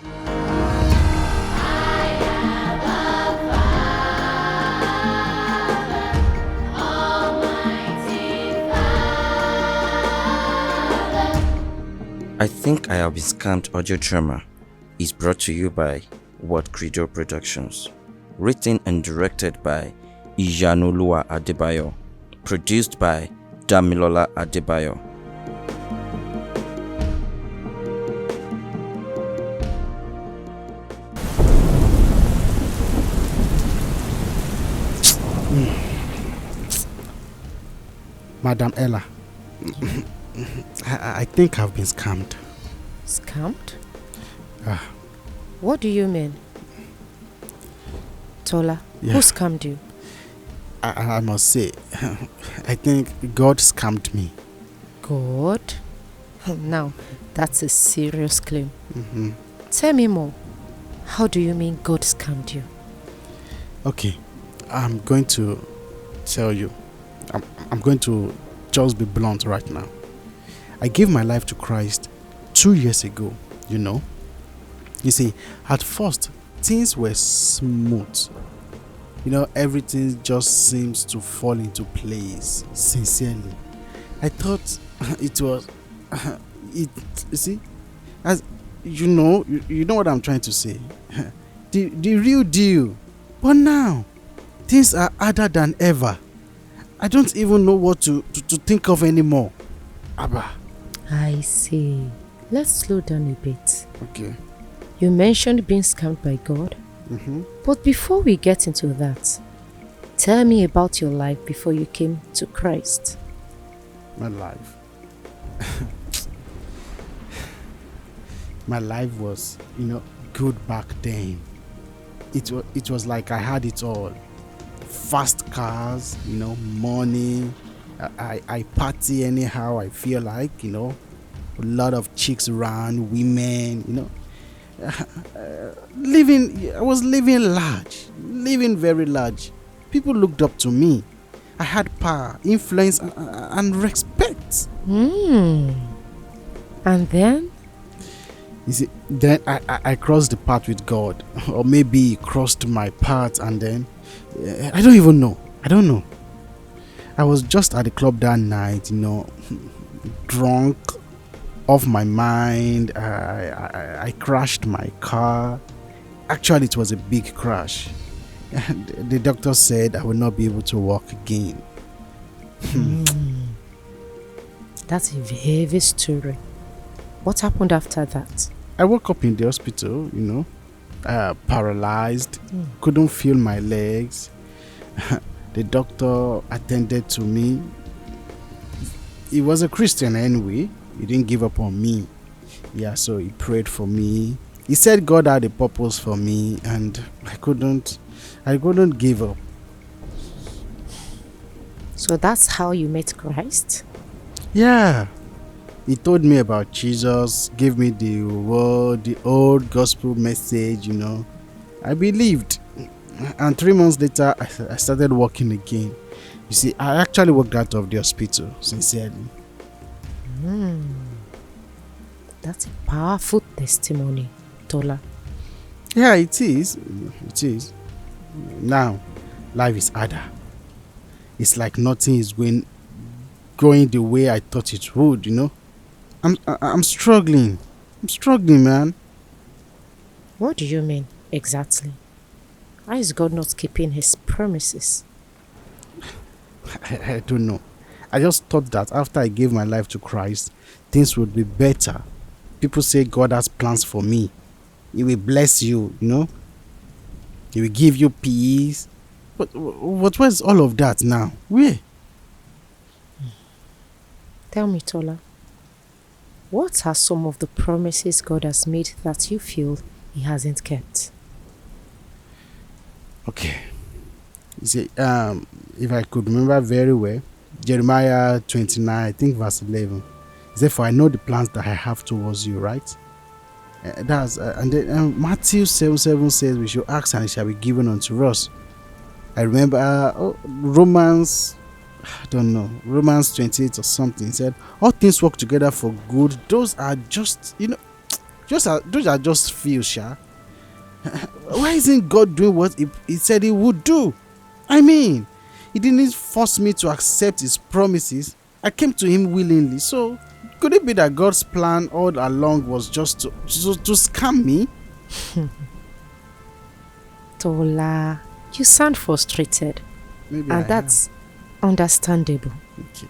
I think I have been scammed audio drama is brought to you by Word Credo Productions. Written and directed by Iyanoluwa Adebayo. Produced by Damilola Adebayo. Madam Ella, I think I've been scammed. Scammed? What do you mean? Tola, Yeah. who scammed you? I must say, I think God scammed me. God? Now, that's a serious claim. Mm-hmm. Tell me more. How do you mean God scammed you? Okay, I'm going to tell you. I'm going to just be blunt right now. I gave my life to Christ 2 years ago, you know. You see, at first, things were smooth. You know, everything just seems to fall into place, sincerely. I thought it was, you see, as you know what I'm trying to say. The real deal. But now, things are harder than ever. I don't even know what to think of anymore. Abba. I see. Let's slow down a bit. Okay. You mentioned being scammed by God. Mm-hmm. But before we get into that, tell me about your life before you came to Christ. My life. My life was, good back then. It was like I had it all. Fast cars, money. I party anyhow I feel like, a lot of chicks around, women, I was living large, living very large. People looked up to me. I had power, influence, and respect. And then? You see, then I crossed the path with God, or maybe he crossed my path, and then I don't even know. I don't know. I was just at the club that night, drunk, off my mind. I crashed my car. Actually, it was a big crash. And the doctor said I would not be able to walk again. That's a heavy story. What happened after that? I woke up in the hospital, paralyzed, couldn't feel my legs. The doctor attended to me. He was a Christian anyway. He didn't give up on me. Yeah, so he prayed for me. He said God had a purpose for me, and I couldn't give up. So that's how you met Christ? Yeah. He told me about Jesus, gave me the word, the old gospel message, I believed. And 3 months later, I started working again. You see, I actually walked out of the hospital, sincerely. That's a powerful testimony, Tola. Yeah, it is. It is. Now, life is harder. It's like nothing is going the way I thought it would, I'm struggling. I'm struggling, man. What do you mean, exactly? Why is God not keeping his promises? I don't know. I just thought that after I gave my life to Christ, things would be better. People say God has plans for me. He will bless you, He will give you peace. But where's all of that now? Where? Tell me, Tola. What are some of the promises God has made that you feel he hasn't kept? Okay. You see, if I could remember very well, Jeremiah 29, I think verse 11. He said, "For I know the plans that I have towards you," right? And then Matthew 7:7 says, "We shall ask and it shall be given unto us." I remember Romans 28 or something said, "All things work together for good. Those are just, Those are just feels, Sha. Why isn't God doing what he said he would do? I mean, he didn't force me to accept his promises. I came to him willingly. So, could it be that God's plan all along was just to scam me? Tola, you sound frustrated. Maybe And that's understandable. Okay.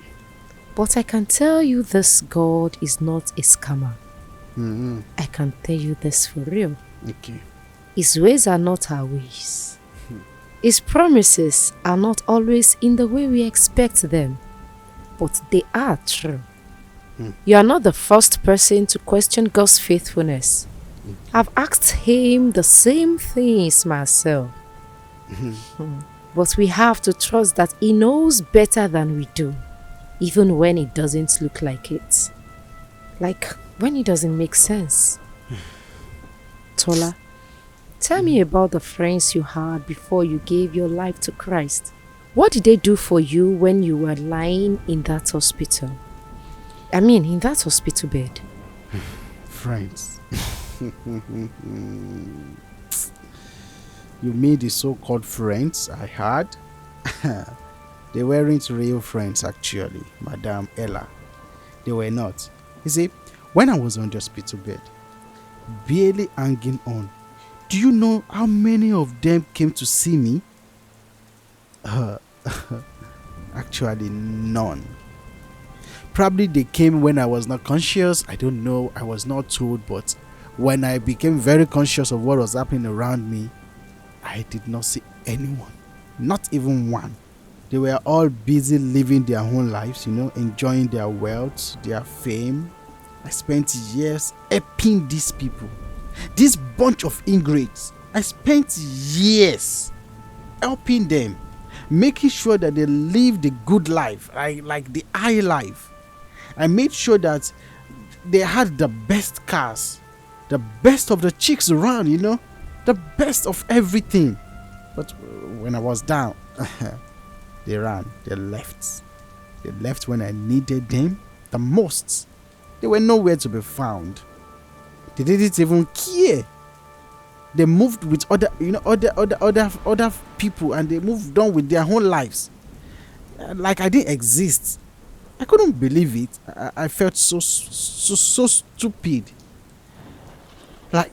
But I can tell you this God is not a scammer. Mm-hmm. I can tell you this for real. Okay. His ways are not our ways. His promises are not always in the way we expect them, but they are true. You are not the first person to question God's faithfulness. I've asked him the same things myself. But we have to trust that he knows better than we do, even when it doesn't look like it. Like when it doesn't make sense. Tola, tell me about the friends you had before you gave your life to Christ. What did they do for you when you were lying in that hospital? I mean, in that hospital bed. Friends. You mean the so-called friends I had? They weren't real friends actually, Madam Ella. They were not. You see, when I was on the hospital bed, barely hanging on, do you know how many of them came to see me? Actually, none. Probably they came when I was not conscious. I don't know. I was not told. But when I became very conscious of what was happening around me, I did not see anyone. Not even one. They were all busy living their own lives, enjoying their wealth, their fame. I spent years helping these people. This bunch of ingrates. I spent years helping them, making sure that they live the good life, like the high life. I made sure that they had the best cars, the best of the chicks around, the best of everything. But when I was down, they ran, they left. They left when I needed them the most. They were nowhere to be found. They didn't even care. They moved with other people, and they moved on with their own lives. Like I didn't exist. I couldn't believe it. I felt so stupid. Like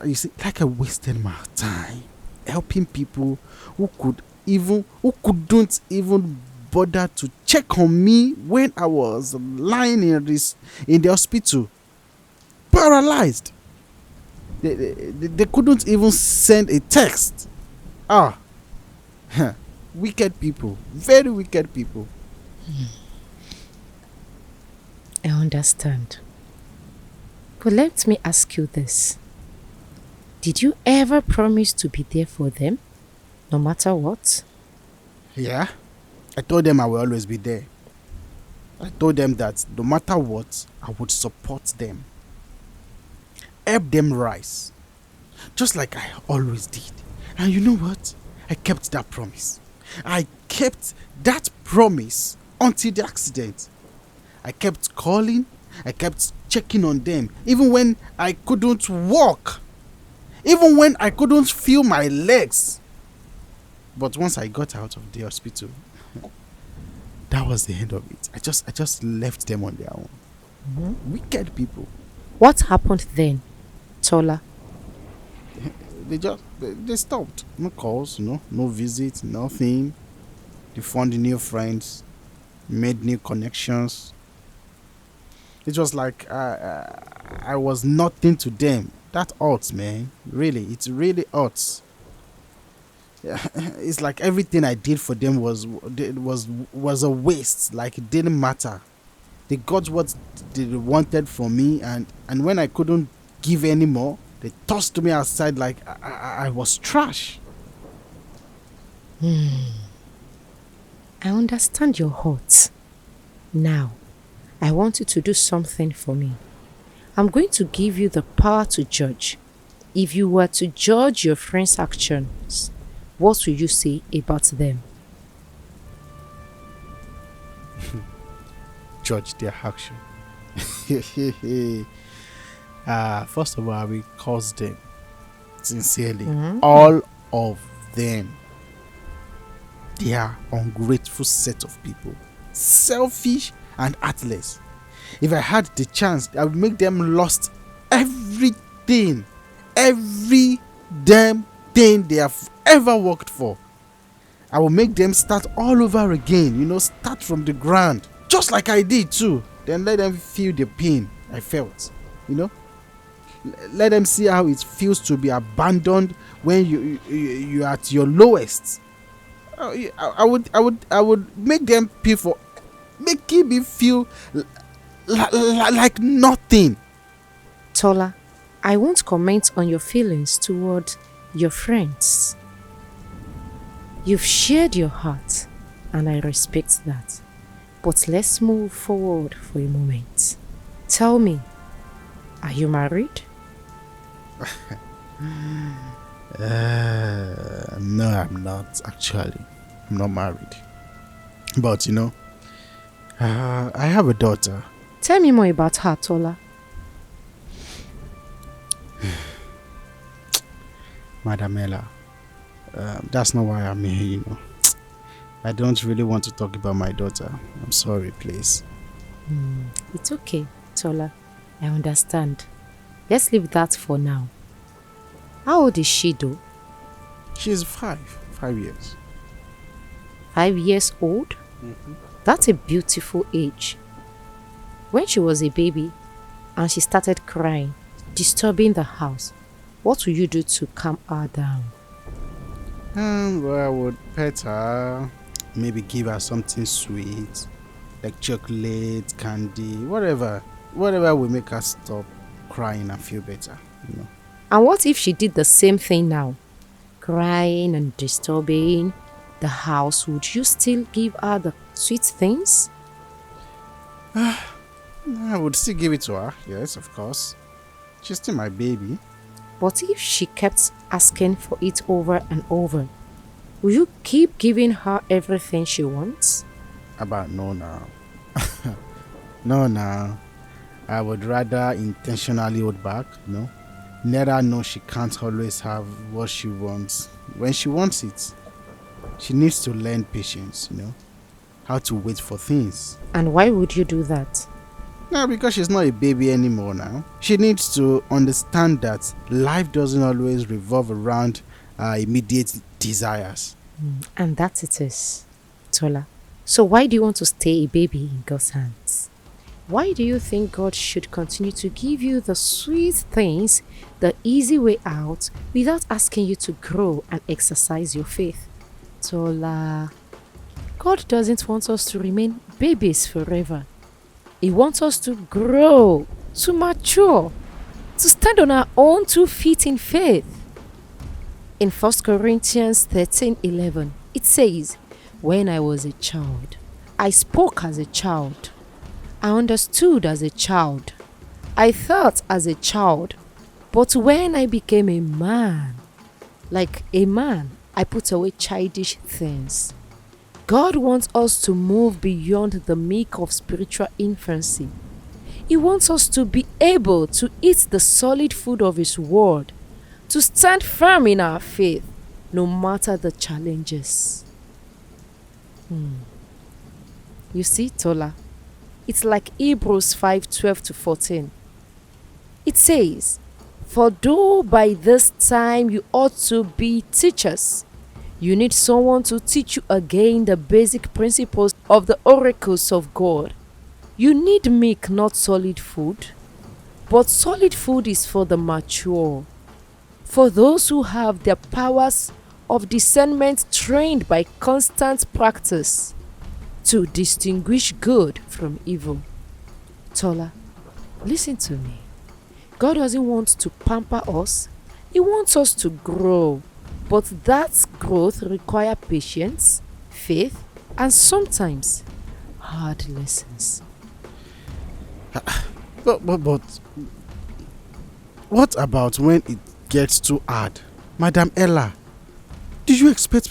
you see, like I wasted my time helping people who couldn't even bother to check on me when I was lying in the hospital, paralyzed. They couldn't even send a text. Wicked people, very wicked people. I understand. But let me ask you this. Did you ever promise to be there for them, no matter what? Yeah. I told them I will always be there. I told them that no matter what, I would support them. Help them rise. Just like I always did. And you know what? I kept that promise. I kept that promise until the accident. I kept calling. I kept checking on them. Even when I couldn't walk. Even when I couldn't feel my legs. But once I got out of the hospital, that was the end of it. I just left them on their own. Wicked people. What happened then, Tola? They stopped. No calls, no visits, nothing. They found new friends, made new connections. It was like I was nothing to them. That hurts, man. Really, it really hurts. Yeah, it's like everything I did for them was a waste. Like it didn't matter. They got what they wanted from me, and when I couldn't give anymore, they tossed me outside like I was trash. I understand your hurt. Now, I want you to do something for me. I'm going to give you the power to judge. If you were to judge your friends' actions, what will you say about them? Judge their action. First of all, I will curse them sincerely. All of them. They are ungrateful set of people, selfish and heartless. If I had the chance, I would make them lost everything, every damn thing they have ever worked for. I will make them start all over again, start from the ground, just like I did too. Then let them feel the pain I felt, Let them see how it feels to be abandoned when you're at your lowest. I would make them making me feel like nothing. Tola, I won't comment on your feelings toward your friends. You've shared your heart, and I respect that. But let's move forward for a moment. Tell me, are you married? No, I'm not actually. I'm not married. But I have a daughter. Tell me more about her, Tola. Madam Ella, that's not why I'm here, I don't really want to talk about my daughter. I'm sorry, please. It's okay, Tola. I understand. Let's leave that for now. How old is she though? She's 5 years. 5 years old? That's a beautiful age. When she was a baby and she started crying, disturbing the house, what will you do to calm her down? Well, I would pet her, maybe give her something sweet, like chocolate, candy, whatever will make her stop crying and feel better, And what if she did the same thing now? Crying and disturbing the house, would you still give her the sweet things? I would still give it to her, yes, of course. She's still my baby. But if she kept asking for it over and over, will you keep giving her everything she wants? About no now. No now. I would rather intentionally hold back, Let her know she can't always have what she wants when she wants it. She needs to learn patience, how to wait for things. And why would you do that? No, because she's not a baby anymore now. She needs to understand that life doesn't always revolve around immediate desires. And that it is, Tola. So why do you want to stay a baby in God's hands? Why do you think God should continue to give you the sweet things, the easy way out, without asking you to grow and exercise your faith? Tola, God doesn't want us to remain babies forever. He wants us to grow, to mature, to stand on our own 2 feet in faith. In 1 Corinthians 13:11, it says, "When I was a child, I spoke as a child. I understood as a child. I thought as a child. But when I became a man, like a man, I put away childish things." God wants us to move beyond the milk of spiritual infancy. He wants us to be able to eat the solid food of His Word, to stand firm in our faith, no matter the challenges. You see, Tola, it's like Hebrews 5:12-14. It says, "For though by this time you ought to be teachers, you need someone to teach you again the basic principles of the oracles of God. You need milk, not solid food. But solid food is for the mature, for those who have their powers of discernment trained by constant practice to distinguish good from evil." Tola, listen to me. God doesn't want to pamper us. He wants us to grow. But that growth requires patience, faith, and sometimes hard lessons. But what about when it gets too hard? Madam Ella, what do you expect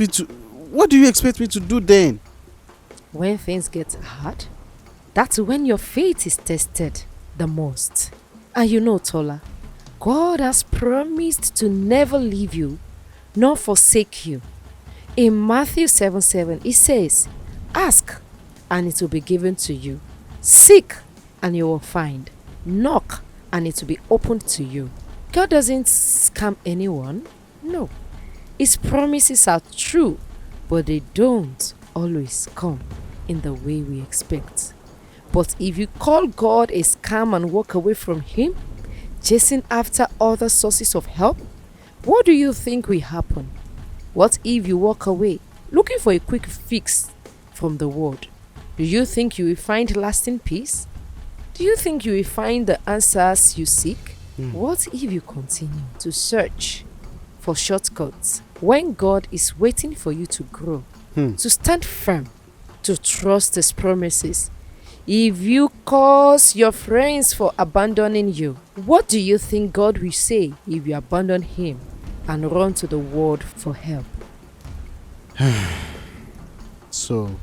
me to do then? When things get hard, that's when your faith is tested the most. And you know, Tola, God has promised to never leave you nor forsake you. In Matthew 7:7, it says, "Ask, and it will be given to you. Seek, and you will find. Knock, and it will be opened to you." God doesn't scam anyone. No. His promises are true, but they don't always come in the way we expect. But if you call God a scam and walk away from Him, chasing after other sources of help, what do you think will happen? What if you walk away looking for a quick fix from the world? Do you think you will find lasting peace? Do you think you will find the answers you seek? What if you continue to search for shortcuts when God is waiting for you to grow, to stand firm, to trust His promises? If you cause your friends for abandoning you, what do you think God will say if you abandon Him and run to the world for help? So,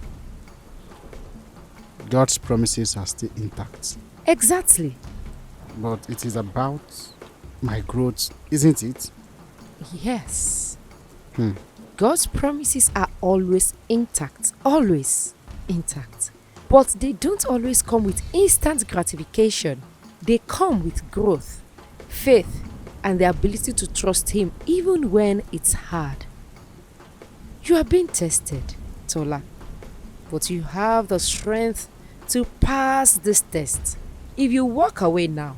God's promises are still intact. Exactly. But it is about my growth, isn't it? Yes. God's promises are always intact. Always intact. But they don't always come with instant gratification. They come with growth, faith, and the ability to trust Him even when it's hard. You are being tested, Tola, but you have the strength to pass this test. If you walk away now,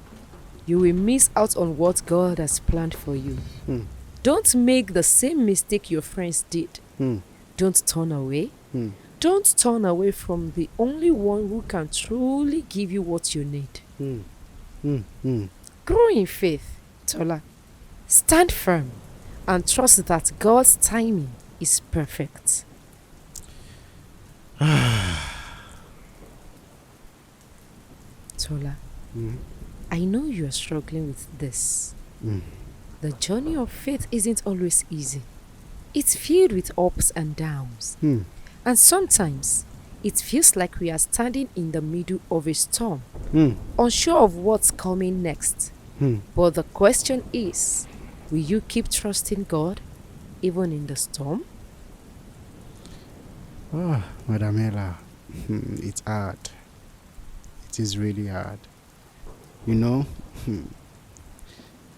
you will miss out on what God has planned for you. Don't make the same mistake your friends did. Don't turn away. Don't turn away from the only one who can truly give you what you need. Grow in faith, Tola. Stand firm and trust that God's timing is perfect. Tola, I know you are struggling with this. The journey of faith isn't always easy. It's filled with ups and downs. And sometimes it feels like we are standing in the middle of a storm, unsure of what's coming next. But the question is, will you keep trusting God even in the storm? Oh, Madam Ella, it's hard. It is really hard. You know,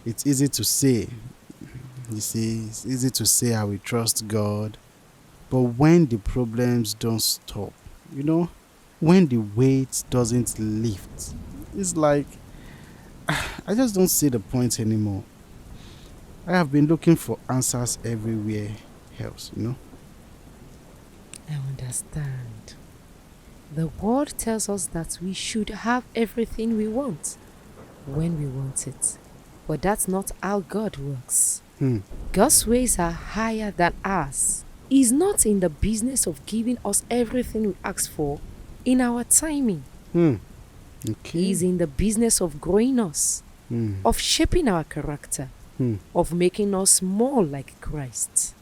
it's easy to say. You see, it's easy to say I will trust God. But when the problems don't stop, you know, when the weight doesn't lift, it's like, I just don't see the point anymore. I have been looking for answers everywhere else, you know. I understand. The word tells us that we should have everything we want when we want it. But that's not how God works. God's ways are higher than ours. He's not in the business of giving us everything we ask for in our timing. Okay. He's in the business of growing us, of shaping our character, of making us more like Christ.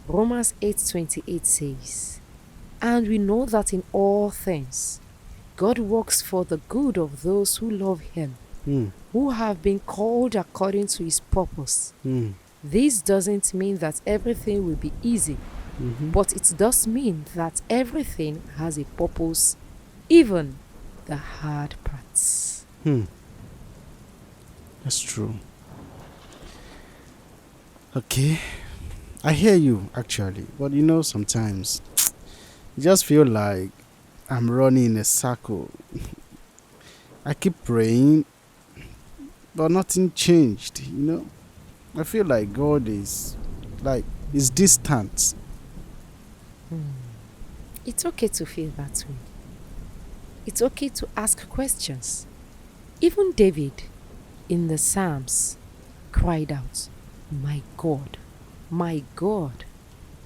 Romans 8:28 says, "And we know that in all things God works for the good of those who love Him, who have been called according to His purpose." This doesn't mean that everything will be easy, but it does mean that everything has a purpose, even the hard parts. That's true. Okay. I hear you, actually. But you know, sometimes I just feel like I'm running in a circle. I keep praying, but nothing changed, you know. I feel like God is distant. It's okay to feel that way. It's okay to ask questions. Even David in the Psalms cried out, my God,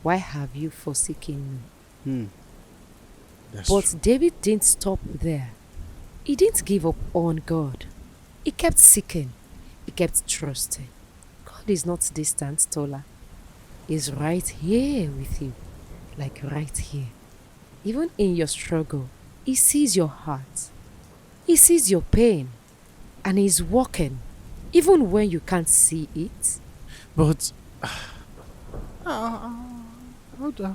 why have you forsaken me?" But True. David didn't stop there. He didn't give up on God. He kept seeking. He kept trusting. God is not distant, Tola. He's right here with you. Like right here. Even in your struggle, He sees your heart. He sees your pain and He's working even when you can't see it. But how do I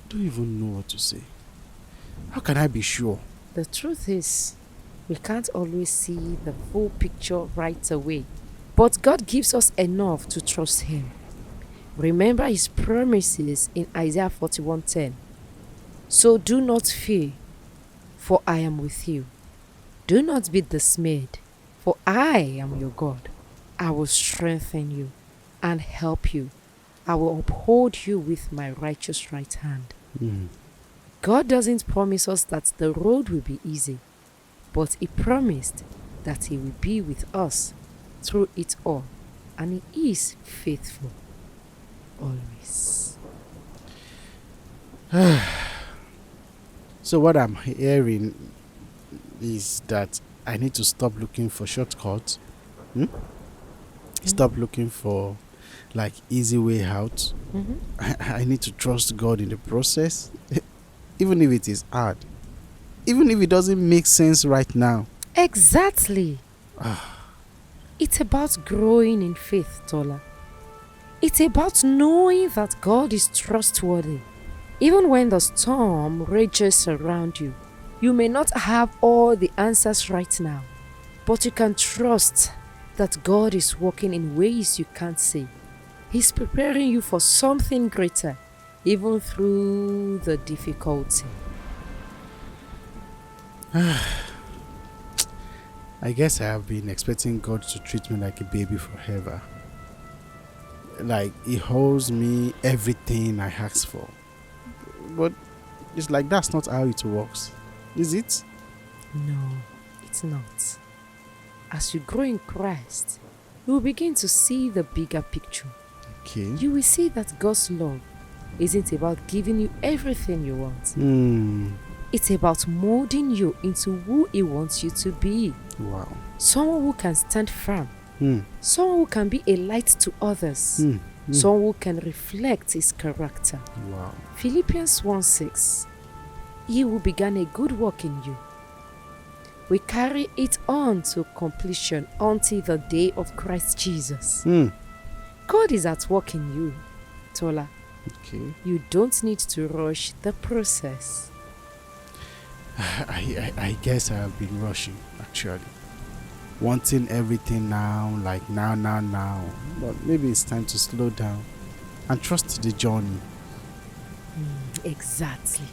don't even know what to say. How can I be sure? The truth is, we can't always see the full picture right away, but God gives us enough to trust Him. Remember His promises in Isaiah 41:10. So do not fear, for I am with you. Do not be dismayed, for I am your God. I will strengthen you and help you. I will uphold you with my righteous right hand. God doesn't promise us that the road will be easy, but He promised that He will be with us through it all, and He is faithful always. So what I'm hearing is that I need to stop looking for shortcuts. Stop looking for like easy way out. I need to trust God in the process, even if it is hard, even if it doesn't make sense right now. Exactly. It's about growing in faith, Tola. It's about knowing that God is trustworthy. Even when the storm rages around you, you may not have all the answers right now, but you can trust that God is working in ways you can't see. He's preparing you for something greater, even through the difficulty. I guess I have been expecting God to treat me like a baby forever. Like He holds me everything I ask for. But it's like that's not how it works. Is it? No, it's not. As you grow in Christ, you will begin to see the bigger picture. Okay. You will see that God's love isn't about giving you everything you want. It's about molding you into who He wants you to be. Wow. Someone who can stand firm. Someone who can be a light to others. Someone who can reflect His character. Wow. Philippians 1:6. He who began a good work in you will carry it on to completion until the day of Christ Jesus. God is at work in you, Tola. Okay. You don't need to rush the process. I guess I have been rushing, actually. Wanting everything now, like now. But maybe it's time to slow down and trust the journey. Exactly.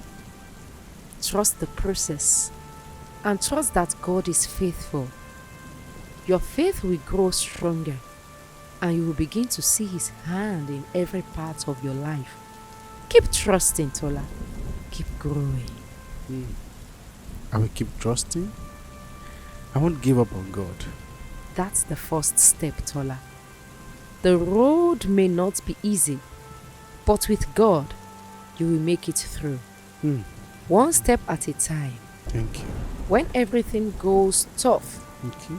Trust the process and trust that God is faithful. Your faith will grow stronger and you will begin to see His hand in every part of your life. Keep trusting, Tola. Keep growing. I will keep trusting. I won't give up on God. That's the first step, Tola. The road may not be easy, but with God, you will make it through. One step at a time. Thank you. When everything goes tough, Okay.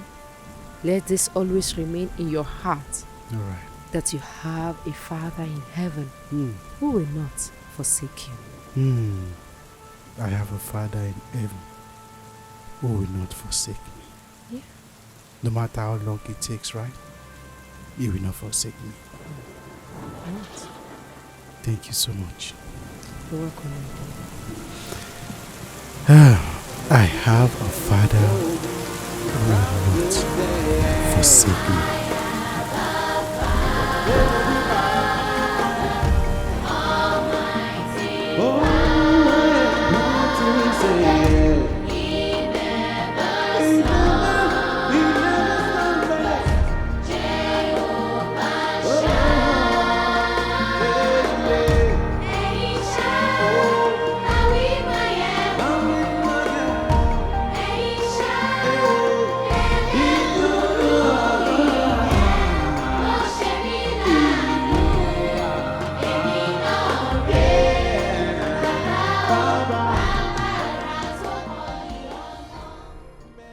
let this always remain in your heart All right. that you have a Father in heaven who will not forsake you. I have a Father in heaven who will not forsake me. Yeah. No matter how long it takes, right? He will not forsake me. Right. Thank you so much. You're welcome. I have a Father who will not forsake me.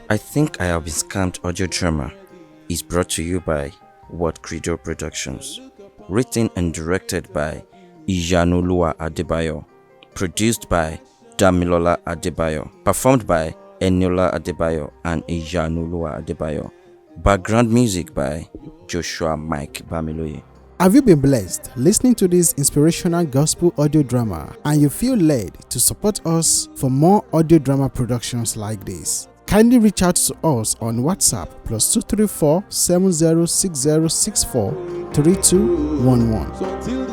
I think I have been scammed audio drama is brought to you by What Credo Productions. Written and directed by Iyanoluwa Adebayo. Produced by Damilola Adebayo. Performed by Eniola Adebayo and Ijanoluwa Adebayo. Background music by Joshua Mike Bamiloye. Have you been blessed listening to this inspirational gospel audio drama and you feel led to support us for more audio drama productions like this? Kindly reach out to us on WhatsApp +234 706064 3211.